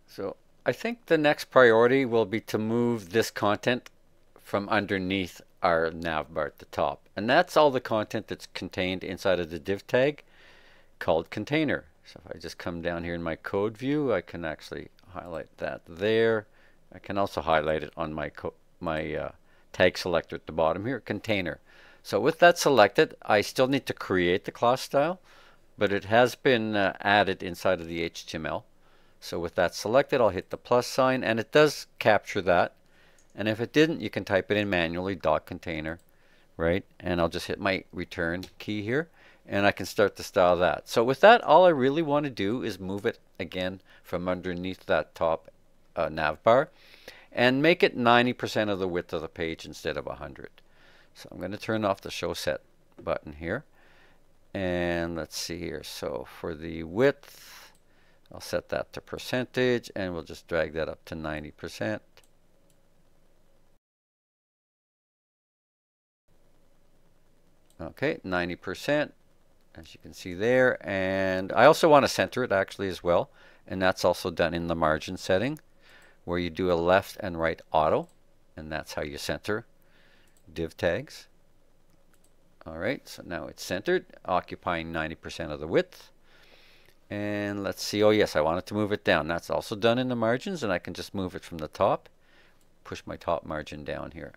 So I think the next priority will be to move this content from underneath our nav bar at the top. And that's all the content that's contained inside of the div tag called container. So if I just come down here in my code view, I can actually highlight that there. I can also highlight it on my tag selector at the bottom here, container. So with that selected, I still need to create the class style, but it has been added inside of the HTML. So with that selected, I'll hit the plus sign, and it does capture that. And if it didn't, you can type it in manually, .container, right? And I'll just hit my return key here, and I can start to style that. So with that, all I really want to do is move it again from underneath that top nav bar and make it 90% of the width of the page instead of 100. So I'm going to turn off the show set button here. And let's see here. So for the width, I'll set that to percentage, and we'll just drag that up to 90%. Okay, 90%, as you can see there. And I also want to center it actually as well. And that's also done in the margin setting, where you do a left and right auto. And that's how you center div tags. All right, so now it's centered, occupying 90% of the width. And let's see, oh yes, I wanted to move it down. That's also done in the margins, and I can just move it from the top. Push my top margin down here.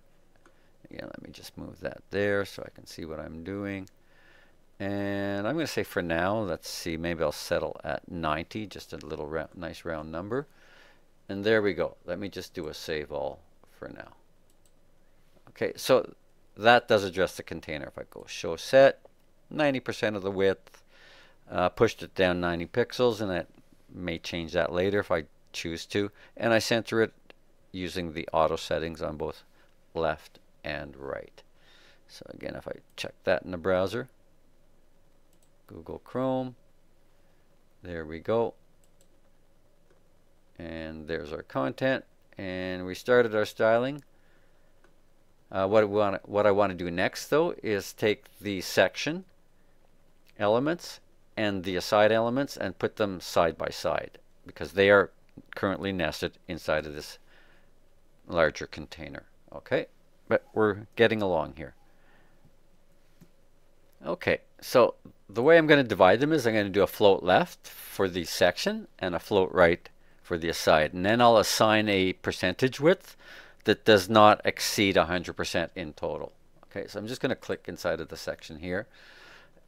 Again, let me just move that there so I can see what I'm doing. And I'm going to say for now, let's see, maybe I'll settle at 90, just a little nice round number. And there we go. Let me just do a save all for now. Okay, so that does address the container. If I go show set, 90% of the width, pushed it down 90 pixels, and I may change that later if I choose to. And I center it using the auto settings on both left and right. So again, if I check that in the browser, Google Chrome, there we go. And there's our content, and we started our styling. What I want to do next, though, is take the section elements and the aside elements and put them side by side, because they are currently nested inside of this larger container. Okay, but we're getting along here. Okay, so the way I'm going to divide them is I'm going to do a float left for the section and a float right for the aside, and then I'll assign a percentage width that does not exceed 100% in total. Okay, so I'm just going to click inside of the section here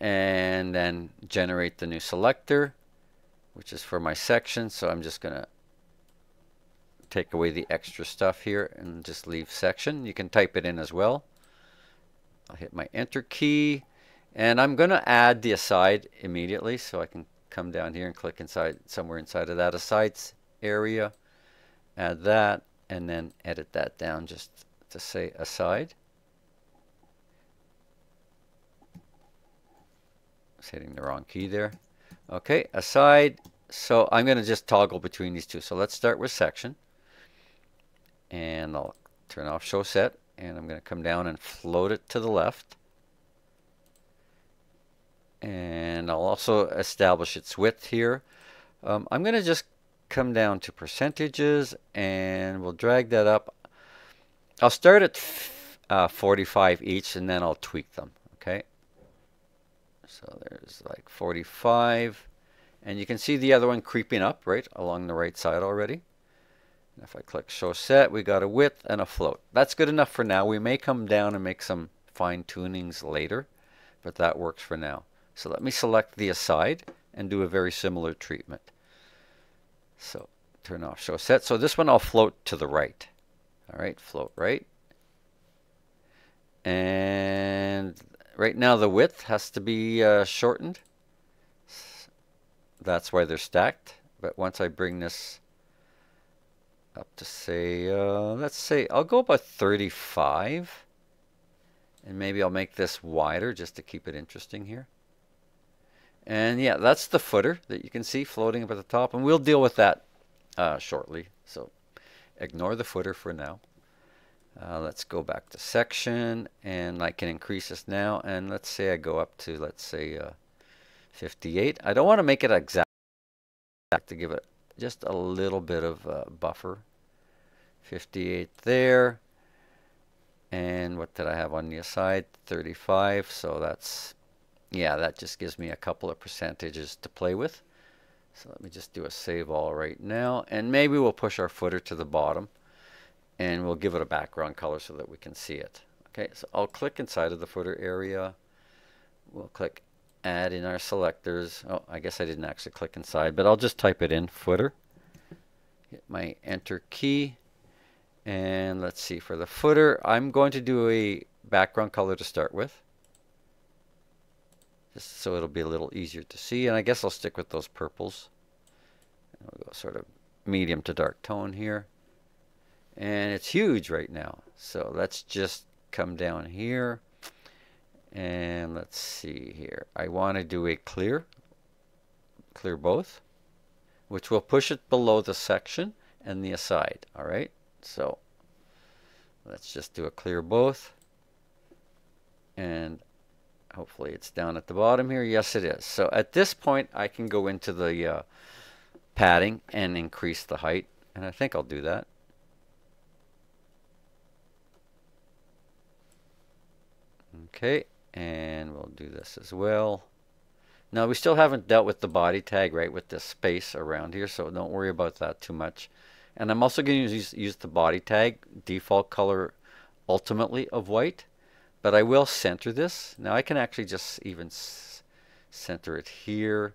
and then generate the new selector, which is for my section. So I'm just going to take away the extra stuff here and just leave section. You can type it in as well. I'll hit my enter key, and I'm going to add the aside immediately, so I can come down here and click inside, somewhere inside of that asides area, add that, and then edit that down just to say aside. I was hitting the wrong key there. Okay, aside. So I'm going to just toggle between these two. So let's start with section, and I'll turn off show set, and I'm going to come down and float it to the left, and I'll also establish its width here. I'm going to just come down to percentages, and we'll drag that up. I'll start at 45 each, and then I'll tweak them. Okay, so there's like 45, and you can see the other one creeping up right along the right side already. And if I click show set, we got a width and a float. That's good enough for now. We may come down and make some fine tunings later, but that works for now. So let me select the aside and do a very similar treatment. So turn off show set. So this one I'll float to the right. All right, float right. And right now the width has to be shortened. That's why they're stacked. But once I bring this up to say, let's say I'll go about 35. And maybe I'll make this wider just to keep it interesting here. And yeah, that's the footer that you can see floating up at the top. And we'll deal with that shortly. So ignore the footer for now. Let's go back to section, and I can increase this now. And let's say I go up to, let's say, 58. I don't want to make it exact to give it just a little bit of buffer. 58 there. And what did I have on the side? 35. So that's, yeah, that just gives me a couple of percentages to play with. So let me just do a save all right now. And maybe we'll push our footer to the bottom. And we'll give it a background color so that we can see it. Okay, so I'll click inside of the footer area. We'll click add in our selectors. Oh, I guess I didn't actually click inside, but I'll just type it in, footer. Hit my enter key. And let's see, for the footer, I'm going to do a background color to start with, just so it'll be a little easier to see. And I guess I'll stick with those purples. And we'll go sort of medium to dark tone here. And it's huge right now. So let's just come down here. And let's see here. I want to do a clear both, which will push it below the section and the aside. All right. So let's just do a clear both, and hopefully it's down at the bottom here. Yes, it is. So at this point, I can go into the padding and increase the height, and I think I'll do that. Okay, and we'll do this as well. Now we still haven't dealt with the body tag, right, with this space around here, so don't worry about that too much. And I'm also going to use the body tag default color ultimately of white, but I will center this. Now I can actually just even center it here.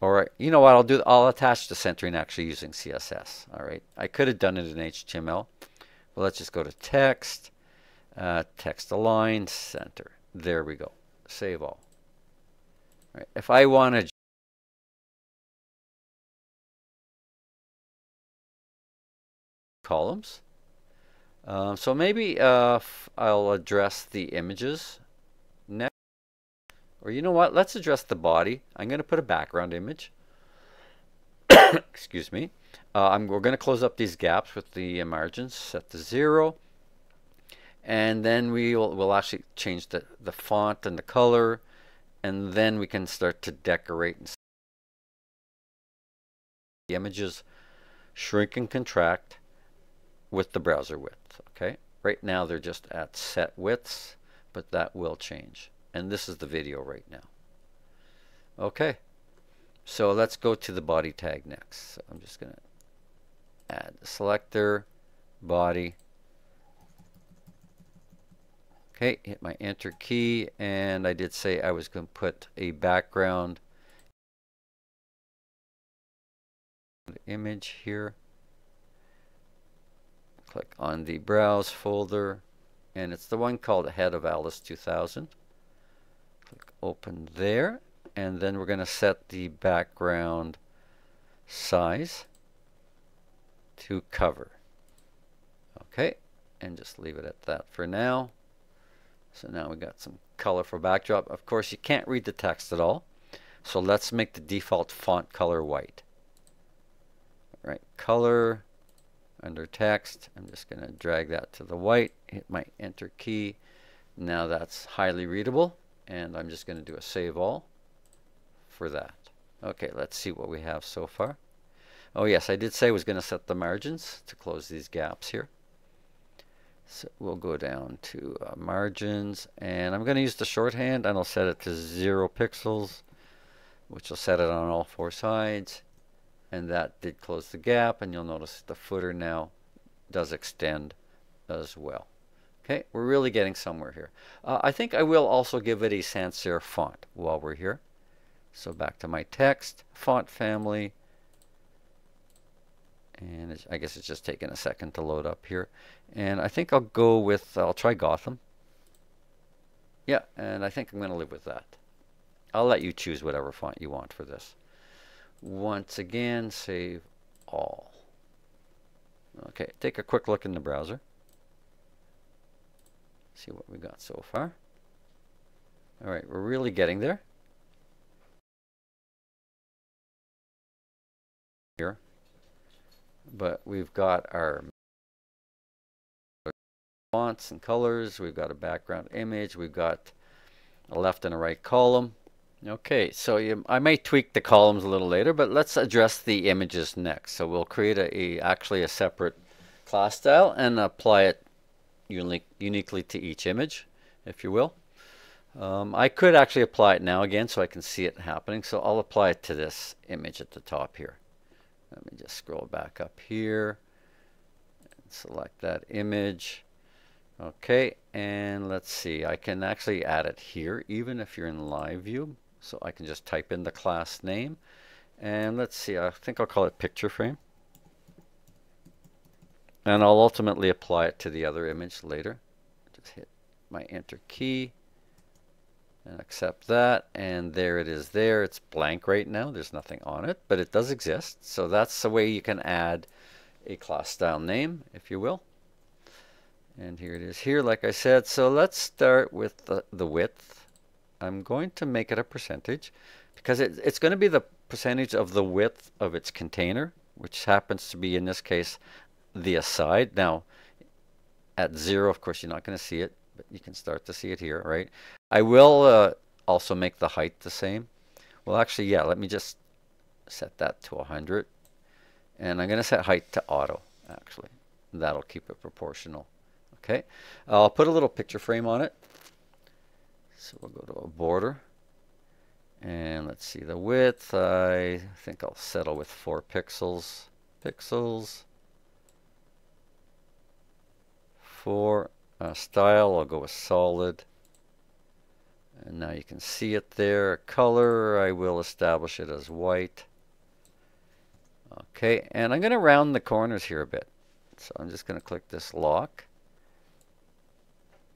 Or you know what I'll attach the centering actually using CSS. All right, I could have done it in HTML. Well, let's just go to text, text align, center. There we go. Save all. All right, if I want to columns. So maybe I'll address the images next. Or you know what? Let's address the body. I'm going to put a background image. Excuse me. We're going to close up these gaps with the margins set to 0. And then we'll actually change the font and the color. And then we can start to decorate and the images shrink and contract with the browser width. Okay, right now they're just at set widths, but that will change. And this is the video right now. Okay, so let's go to the body tag next. So I'm just going to add the selector, body. Okay, hit my enter key, and I did say I was going to put a background image here. Click on the browse folder, and it's the one called Head of Alice 2000. Click open there, and then we're going to set the background size to cover. Okay, and just leave it at that for now. So now we got some colorful backdrop. Of course, you can't read the text at all, so let's make the default font color white. All right, color. Under text, I'm just going to drag that to the white, hit my enter key. Now that's highly readable, and I'm just going to do a save all for that. Okay, let's see what we have so far. Oh yes, I did say I was going to set the margins to close these gaps here. So we'll go down to margins, and I'm going to use the shorthand, and I'll set it to 0 pixels, which will set it on all 4 sides. And that did close the gap, and you'll notice the footer now does extend as well. Okay, we're really getting somewhere here. I think I will also give it a sans serif font while we're here. So back to my text, font family. And I guess it's just taking a second to load up here. And I think I'll go with, I'll try Gotham. Yeah, and I think I'm going to live with that. I'll let you choose whatever font you want for this. Once again, save all. Okay, take a quick look in the browser. See what we got so far. All right, we're really getting there. Here. But we've got our fonts and colors. We've got a background image. We've got a left and a right column. Okay, so I may tweak the columns a little later, but let's address the images next. So we'll create actually a separate class style and apply it uniquely to each image, if you will. I could actually apply it now again so I can see it happening. So I'll apply it to this image at the top here. Let me just scroll back up here and select that image. Okay, and let's see. I can actually add it here even if you're in live view. So I can just type in the class name. And let's see, I think I'll call it picture frame. And I'll ultimately apply it to the other image later. Just hit my enter key and accept that. And there it is there. It's blank right now. There's nothing on it, but it does exist. So that's the way you can add a class style name, if you will. And here it is here, like I said. So let's start with the width. I'm going to make it a percentage because it's going to be the percentage of the width of its container, which happens to be, in this case, the aside. Now, at 0, of course, you're not going to see it, but you can start to see it here, right? I will also make the height the same. Well, actually, yeah, let me just set that to 100. And I'm going to set height to auto, actually. That'll keep it proportional. Okay, I'll put a little picture frame on it. So we'll go to a border. And let's see the width. I think I'll settle with 4 pixels. 4. Style, I'll go with solid. And now you can see it there. Color, I will establish it as white. Okay, and I'm going to round the corners here a bit. So I'm just going to click this lock.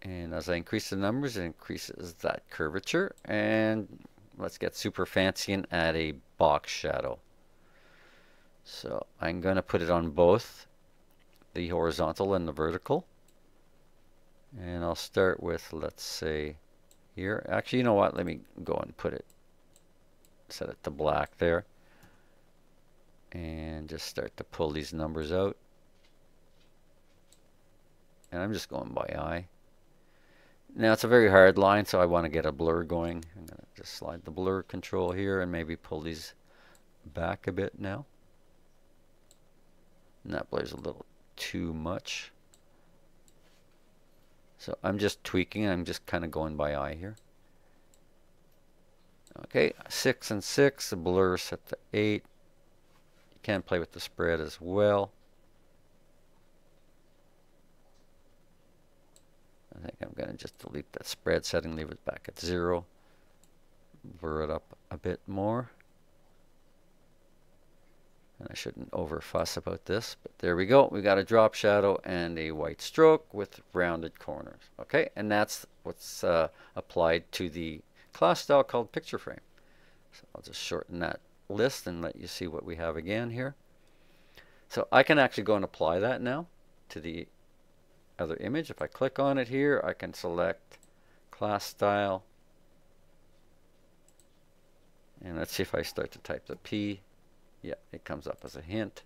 And as I increase the numbers, it increases that curvature. And let's get super fancy and add a box shadow. So I'm going to put it on both the horizontal and the vertical. And I'll start with, let's say, here. Actually, you know what? Let me go and set it to black there. And just start to pull these numbers out. And I'm just going by eye. Now it's a very hard line, so I want to get a blur going. I'm going to just slide the blur control here and maybe pull these back a bit now. And that blurs a little too much. So I'm just tweaking. I'm just kind of going by eye here. Okay, 6 and 6. The blur set to 8. You can play with the spread as well. I think I'm going to just delete that spread setting, leave it back at 0. Blur it up a bit more. And I shouldn't over fuss about this, but there we go. We got a drop shadow and a white stroke with rounded corners. Okay, and that's what's applied to the class style called picture frame. So I'll just shorten that list and let you see what we have again here. So I can actually go and apply that now to the other image. If I click on it here, I can select class style. And let's see if I start to type the P. Yeah, it comes up as a hint.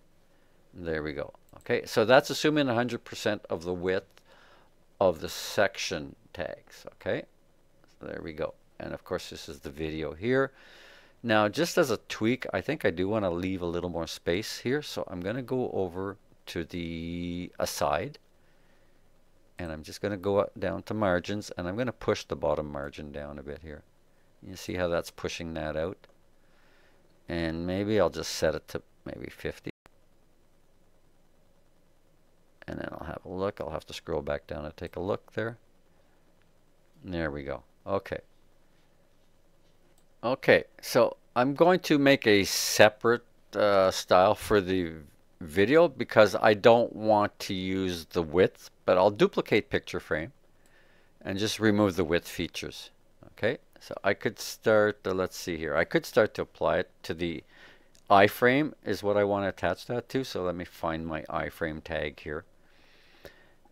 There we go. Okay, so that's assuming 100% of the width of the section tags. Okay, so there we go. And of course, this is the video here. Now, just as a tweak, I think I do want to leave a little more space here. So I'm going to go over to the aside. And I'm just going to go down to margins. And I'm going to push the bottom margin down a bit here. You see how that's pushing that out? And maybe I'll just set it to maybe 50. And then I'll have a look. I'll have to scroll back down and take a look there. There we go. Okay. Okay, so I'm going to make a separate style for the video because I don't want to use the width, but I'll duplicate picture frame and just remove the width features. Okay, so I could start, let's see here, I could start to apply it to the iframe is what I want to attach that to. So let me find my iframe tag here.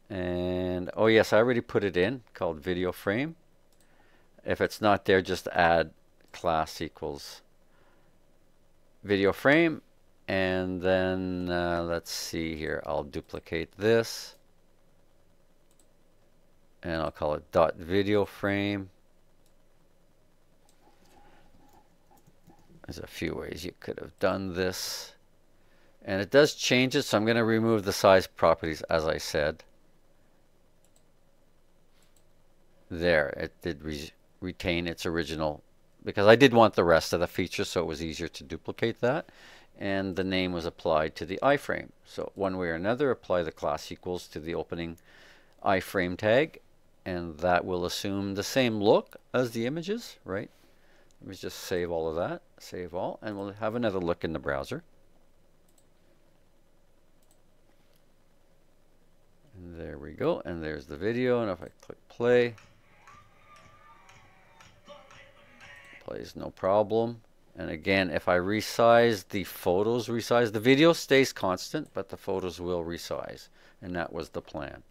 And oh yes, I already put it in, called video frame. If it's not there, just add class equals video frame. And then let's see here, I'll duplicate this. And I'll call it dot video frame. There's a few ways you could have done this. And it does change it, so I'm going to remove the size properties as I said. There, it did retain its original, because I did want the rest of the feature, so it was easier to duplicate that. And the name was applied to the iframe. So one way or another, apply the class equals to the opening iframe tag, and that will assume the same look as the images, right? Let me just save all of that, save all, and we'll have another look in the browser. And there we go, and there's the video, and if I click play, plays no problem. And again, if I resize the photos, the video stays constant, but the photos will resize, and that was the plan.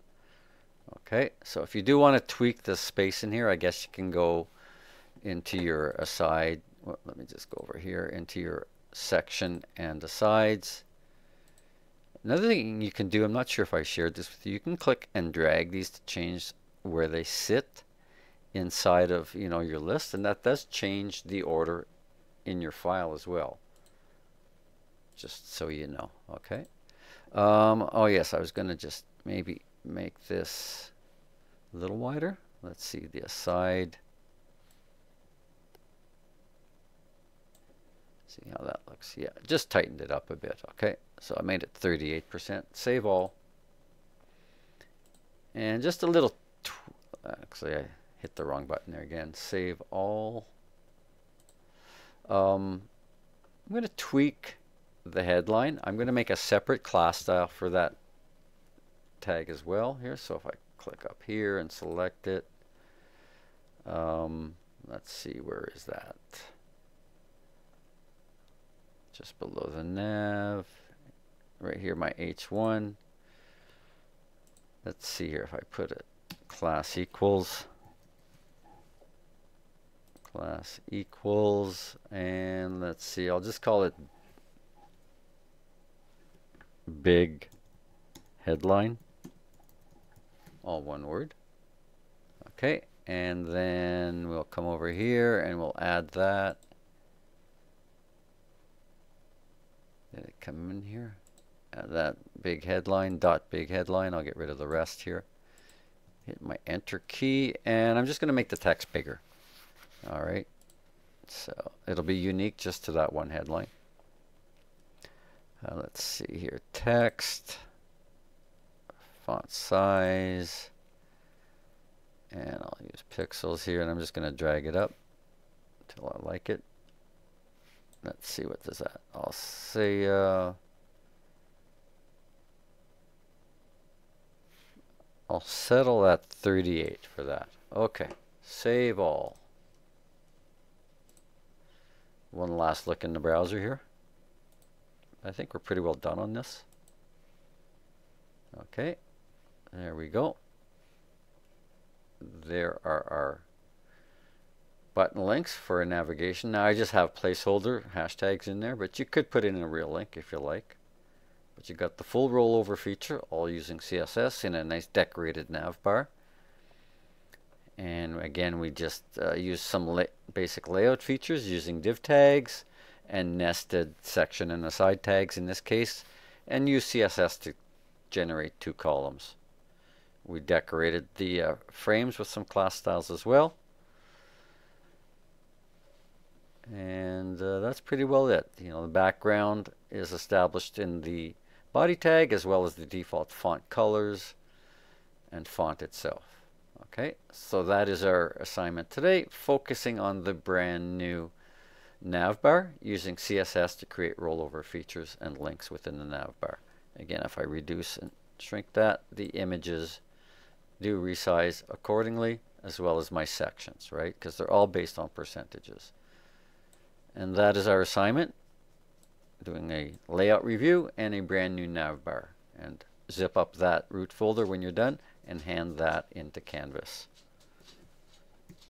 Okay, so if you do want to tweak the space in here, I guess you can go into your aside. Well, let me just go over here into your section and asides. Another thing you can do, I'm not sure if I shared this with you, you can click and drag these to change where they sit inside of your list, and that does change the order in your file as well, just so you know. Okay. Oh yes, I was going to just maybe make this a little wider. Let's see the aside. See how that looks. Yeah, just tightened it up a bit. Okay, so I made it 38%. Save all. And just a little, actually I hit the wrong button there again. Save all. I'm going to tweak the headline. I'm going to make a separate class style for that tag as well here. So if I click up here and select it, let's see, where is that? Just below the nav, right here, my H1. Let's see here if I put it class equals, and let's see, I'll just call it big headline, all one word. Okay, and then we'll come over here and we'll add that. Did it come in here? That big headline, dot big headline. I'll get rid of the rest here. Hit my enter key, and I'm just going to make the text bigger. All right, so it'll be unique just to that one headline. Let's see here, text, font size, and I'll use pixels here, and I'm just going to drag it up until I like it. Let's see, what does that? I'll say I'll settle at 38 for that. Okay, save all. One last look in the browser here. I think we're pretty well done on this. Okay, there we go. There are our button links for a navigation. Now I just have placeholder hashtags in there, but you could put in a real link if you like. But you got the full rollover feature, all using CSS in a nice decorated nav bar. And again, we just use some basic layout features using div tags and nested section and aside tags in this case, and use CSS to generate two columns. We decorated the frames with some class styles as well. And that's pretty well it. The background is established in the body tag as well as the default font colors and font itself. Okay, so that is our assignment today, focusing on the brand new navbar using CSS to create rollover features and links within the navbar. Again, if I reduce and shrink that, the images do resize accordingly, as well as my sections, right? Because they're all based on percentages. And that is our assignment, doing a layout review and a brand new navbar. And zip up that root folder when you're done and hand that into Canvas.